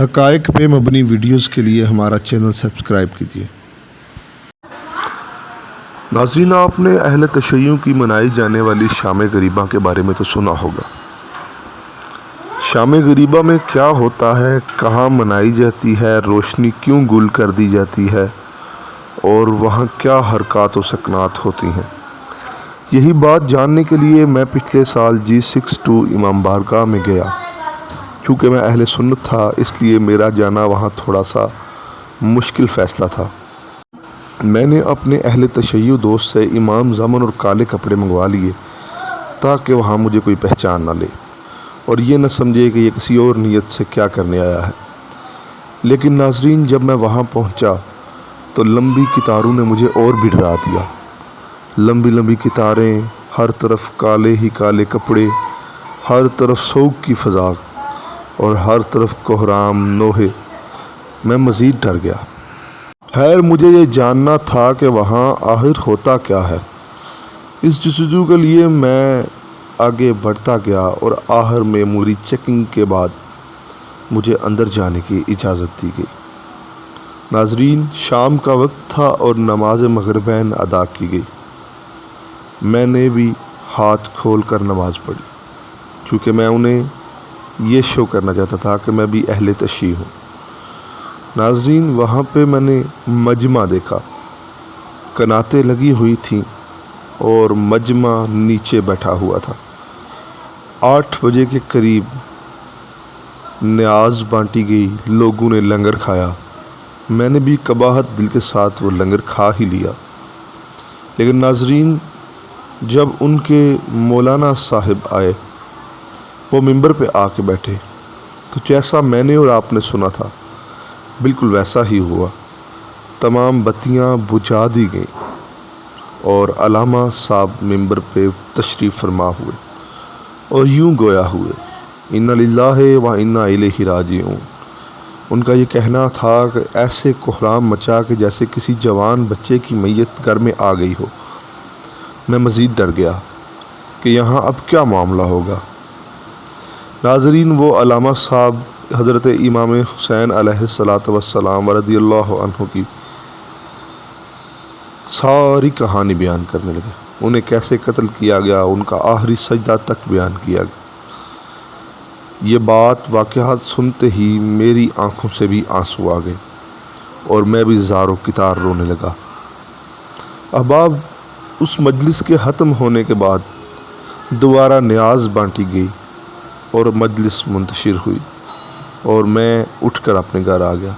حقائق پہ مبنی ویڈیوز کے لیے ہمارا چینل سبسکرائب کیجیے۔ ناظرین، آپ نے اہل تشیع کی منائی جانے والی شام غریبہ کے بارے میں تو سنا ہوگا۔ شام غریبہ میں کیا ہوتا ہے، کہاں منائی جاتی ہے، روشنی کیوں گل کر دی جاتی ہے اور وہاں کیا حرکات و سکنات ہوتی ہیں، یہی بات جاننے کے لیے میں پچھلے سال G62 امام بارگاہ میں گیا۔ چونکہ میں اہل سنت تھا، اس لیے میرا جانا وہاں تھوڑا سا مشکل فیصلہ تھا۔ میں نے اپنے اہل تشیع دوست سے امام زمن اور کالے کپڑے منگوا لیے تاکہ وہاں مجھے کوئی پہچان نہ لے اور یہ نہ سمجھے کہ یہ کسی اور نیت سے کیا کرنے آیا ہے۔ لیکن ناظرین، جب میں وہاں پہنچا تو لمبی قطاروں نے مجھے اور بھی ڈرا دیا۔ لمبی لمبی قطاریں، ہر طرف کالے ہی کالے کپڑے، ہر طرف سوگ کی فضا اور ہر طرف کوہرام نوحے۔ میں مزید ڈر گیا۔ خیر، مجھے یہ جاننا تھا کہ وہاں آخر ہوتا کیا ہے۔ اس جستجو کے لیے میں آگے بڑھتا گیا اور آخر میں موری چیکنگ کے بعد مجھے اندر جانے کی اجازت دی گئی۔ ناظرین، شام کا وقت تھا اور نماز مغربین ادا کی گئی۔ میں نے بھی ہاتھ کھول کر نماز پڑھی، چونکہ میں انہیں یہ شو کرنا چاہتا تھا کہ میں بھی اہل تشیع ہوں۔ ناظرین، وہاں پہ میں نے مجمع دیکھا، کناتیں لگی ہوئی تھیں اور مجمع نیچے بیٹھا ہوا تھا۔ 8 بجے کے قریب نیاز بانٹی گئی، لوگوں نے لنگر کھایا۔ میں نے بھی قباحت دل کے ساتھ وہ لنگر کھا ہی لیا۔ لیکن ناظرین، جب ان کے مولانا صاحب آئے، وہ ممبر پہ آ کے بیٹھے تو جیسا میں نے اور آپ نے سنا تھا بالکل ویسا ہی ہوا۔ تمام بتیاں بجھا دی گئیں اور علامہ صاحب ممبر پہ تشریف فرما ہوئے اور یوں گویا ہوئے، اِنَّا لِلَّهِ وَإِنَّا إِلَيْهِ رَاجِعُونَ۔ ان کا یہ کہنا تھا کہ ایسے کوہرام مچا کہ جیسے کسی جوان بچے کی میت گھر میں آ گئی ہو۔ میں مزید ڈر گیا کہ یہاں اب کیا معاملہ ہوگا۔ ناظرین، وہ علامہ صاحب حضرت امام حسین علیہ السلام رضی اللہ عنہ کی ساری کہانی بیان کرنے لگے۔ انہیں کیسے قتل کیا گیا، ان کا آخری سجدہ تک بیان کیا گیا۔ یہ بات واقعات سنتے ہی میری آنکھوں سے بھی آنسو آ گئے اور میں بھی زار و کتار رونے لگا۔ احباب، اس مجلس کے ختم ہونے کے بعد دوبارہ نیاز بانٹی گئی اور مجلس منتشر ہوئی اور میں اٹھ کر اپنے گھر آ گیا۔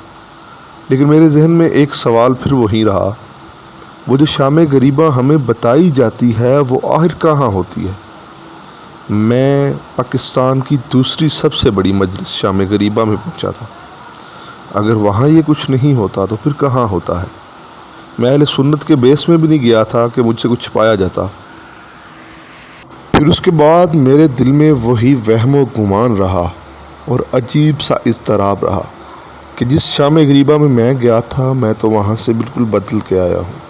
لیکن میرے ذہن میں ایک سوال پھر وہی رہا، وہ جو شام غریبہ ہمیں بتائی جاتی ہے وہ آخر کہاں ہوتی ہے؟ میں پاکستان کی دوسری سب سے بڑی مجلس شام غریبہ میں پہنچا تھا۔ اگر وہاں یہ کچھ نہیں ہوتا تو پھر کہاں ہوتا ہے؟ میں اہل سنت کے بیس میں بھی نہیں گیا تھا کہ مجھ سے کچھ چھپایا جاتا۔ پھر اس کے بعد میرے دل میں وہی وہم و گمان رہا اور عجیب سا اضطراب رہا کہ جس شام غریبہ میں میں گیا تھا میں تو وہاں سے بالکل بدل کے آیا ہوں۔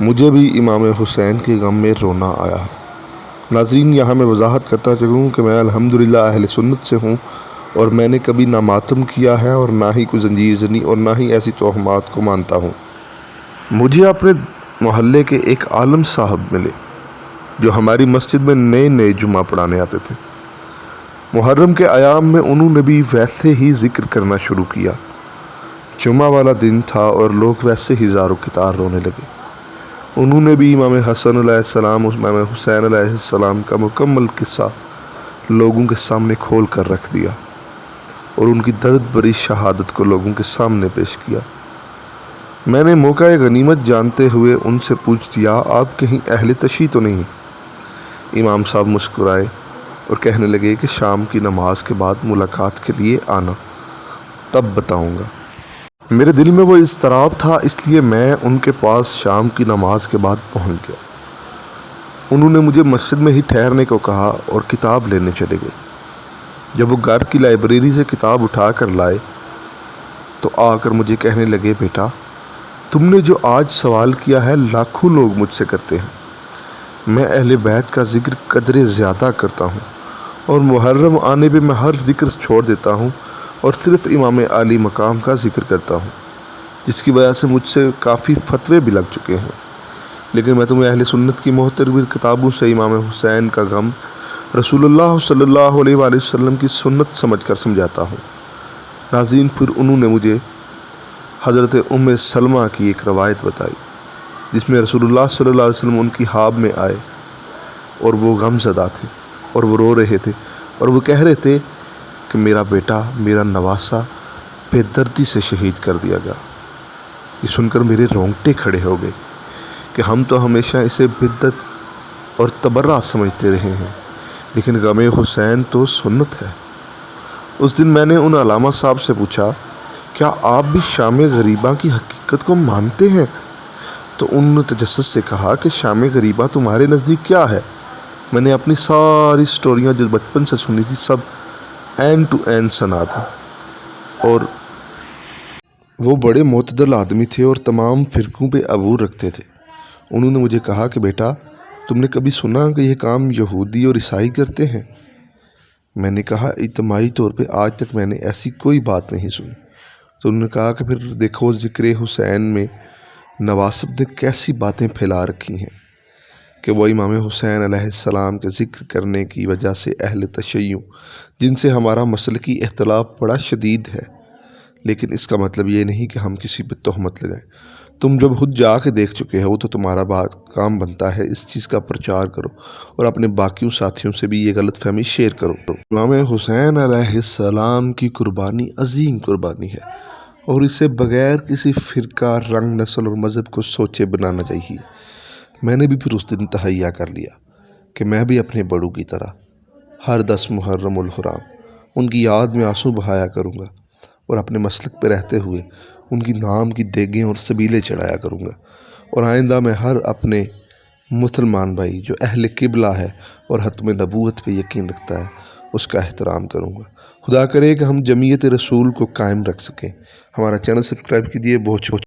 مجھے بھی امام حسین کے غم میں رونا آیا ہے۔ ناظرین، یہاں میں وضاحت کرتا چلوں کہ میں الحمدللہ اہل سنت سے ہوں اور میں نے کبھی نہ ماتم کیا ہے اور نہ ہی کوئی زنجیر زنی اور نہ ہی ایسی توہمات کو مانتا ہوں۔ مجھے اپنے محلے کے ایک عالم صاحب ملے جو ہماری مسجد میں نئے نئے جمعہ پڑھانے آتے تھے۔ محرم کے ایام میں انہوں نے بھی ویسے ہی ذکر کرنا شروع کیا۔ جمعہ والا دن تھا اور لوگ ویسے ہی زار و کتار رونے لگے۔ انہوں نے بھی امام حسن علیہ السلام اور امام حسین علیہ السلام کا مکمل قصہ لوگوں کے سامنے کھول کر رکھ دیا اور ان کی درد بھری شہادت کو لوگوں کے سامنے پیش کیا۔ میں نے موقع غنیمت جانتے ہوئے ان سے پوچھ دیا، آپ کہیں اہل تشیع تو نہیں؟ امام صاحب مسکرائے اور کہنے لگے کہ شام کی نماز کے بعد ملاقات کے لیے آنا، تب بتاؤں گا۔ میرے دل میں وہ اضطراب تھا، اس لیے میں ان کے پاس شام کی نماز کے بعد پہنچ گیا۔ انہوں نے مجھے مسجد میں ہی ٹھہرنے کو کہا اور کتاب لینے چلے گئے۔ جب وہ گھر کی لائبریری سے کتاب اٹھا کر لائے تو آ کر مجھے کہنے لگے، بیٹا، تم نے جو آج سوال کیا ہے لاکھوں لوگ مجھ سے کرتے ہیں۔ میں اہل بیت کا ذکر قدرے زیادہ کرتا ہوں اور محرم آنے پہ میں ہر ذکر چھوڑ دیتا ہوں اور صرف امام عالی مقام کا ذکر کرتا ہوں، جس کی وجہ سے مجھ سے کافی فتوے بھی لگ چکے ہیں، لیکن میں تمہیں اہل سنت کی محترم کتابوں سے امام حسین کا غم رسول اللہ صلی اللہ علیہ وآلہ وسلم کی سنت سمجھ کر سمجھاتا ہوں۔ ناظرین، پھر انہوں نے مجھے حضرت ام سلمہ کی ایک روایت بتائی جس میں رسول اللہ صلی اللہ علیہ وسلم ان کی خواب میں آئے اور وہ غم زدہ تھے اور وہ رو رہے تھے اور وہ کہہ رہے تھے کہ میرا بیٹا، میرا نواسہ بے دردی سے شہید کر دیا گیا۔ یہ سن کر میرے رونگٹے کھڑے ہو گئے کہ ہم تو ہمیشہ اسے بدعت اور تبرع سمجھتے رہے ہیں، لیکن غم حسین تو سنت ہے۔ اس دن میں نے ان علامہ صاحب سے پوچھا، کیا آپ بھی شام غریبہ کی حقیقت کو مانتے ہیں؟ تو انہوں نے تجسس سے کہا کہ شام غریبہ تمہارے نزدیک کیا ہے؟ میں نے اپنی ساری سٹوریاں جو بچپن سے سنی تھی سب اینڈ ٹو اینڈ سنا تھا، اور وہ بڑے معتدل آدمی تھے اور تمام فرقوں پہ عبور رکھتے تھے۔ انہوں نے مجھے کہا کہ بیٹا، تم نے کبھی سنا کہ یہ کام یہودی اور عیسائی کرتے ہیں؟ میں نے کہا اجتماعی طور پہ آج تک میں نے ایسی کوئی بات نہیں سنی۔ تو انہوں نے کہا کہ پھر دیکھو ذکر حسین میں نواسب نے کیسی باتیں پھیلا رکھی ہیں کہ وہ امام حسین علیہ السلام کے ذکر کرنے کی وجہ سے اہل تشیع، جن سے ہمارا مسلکی اختلاف بڑا شدید ہے، لیکن اس کا مطلب یہ نہیں کہ ہم کسی پہ تہمت لگائیں۔ تم جب خود جا کے دیکھ چکے ہو تو تمہارا کام بنتا ہے اس چیز کا پرچار کرو اور اپنے باقیوں ساتھیوں سے بھی یہ غلط فہمی شیئر کرو۔ امام حسین علیہ السلام کی قربانی عظیم قربانی ہے اور اسے بغیر کسی فرقہ، رنگ، نسل اور مذہب کو سوچے بنانا چاہیے۔ میں نے بھی پھر اس دن تہیہ کر لیا کہ میں بھی اپنے بڑوں کی طرح ہر 10 محرم الحرام ان کی یاد میں آنسو بہایا کروں گا اور اپنے مسلک پہ رہتے ہوئے ان کی نام کی دیگیں اور سبیلیں چڑھایا کروں گا، اور آئندہ میں ہر اپنے مسلمان بھائی جو اہل قبلہ ہے اور ختم نبوت پہ یقین رکھتا ہے اس کا احترام کروں گا۔ خدا کرے کہ ہم جمعیت رسول کو قائم رکھ سکیں۔ ہمارا چینل سبسکرائب کیجیے۔ بہت